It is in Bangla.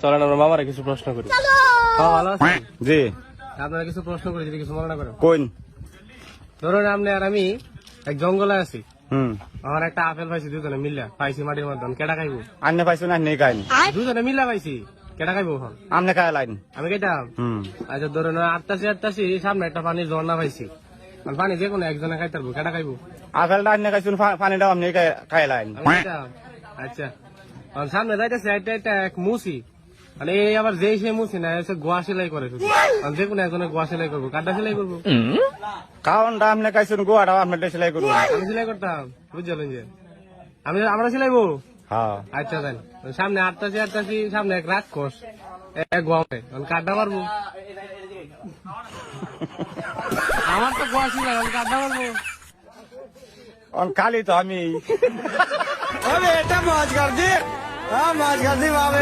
চলেন আমরা মামারা কিছু প্রশ্ন করি। ভালো আছেন? জি। আপনারা কিছু প্রশ্ন করি, যদি কিছু মনে না করেন। কোন? ধরুন আপনি আর আমি এক জঙ্গলে আছি, হুম। আমার একটা আপেল পাইছি, দুজনে মিল্লা পাইছি মাটির মধ্যে, কেটা খাইবো? আন্নে পাইছো না নেই কাইন? দুজনে মিল্লা পাইছি, কেটা খাইবো? এখন আমনে খায় লাইন। আমি কেটাম। হুম। আচ্ছা ধরুন আটটাছি সামনে একটা পানির ঝর্ণা পাইছি, পানি যে কোনো একজনে খাইতে পারবো, কেটা খাইবো? আপেলটা আন্নে খাইছো, পানিটাও আমনে খায় লাইন। আমি কেটাম। আচ্ছা সামনে যাইতেছে একটা এক মুসি, মানে এই আবার যে সে মুসি না, হচ্ছে গোয়া সেলাই করে শুধু, যে কোনো একজনের গোয়া সেলাই করবো, কাটা সেলাই করবো। কারণটা আমনে খাইছো, গোয়াটাও আমনে সেলাই করবো। আমি সেলাই করতাম, বুঝলেন যে আমরা সেলাইবো। হ্যাঁ। আচ্ছা দেন, সামনে আটটাছি সামনে এক রাক্ষস, এক গোয়ামে কাড্ডা মারবো। আমার তো গোয়া ছিল, আমি কাড্ডা মারবো। খালি তো আমি এটা মাছ কাটছি, মাছ কাটছি বাবা।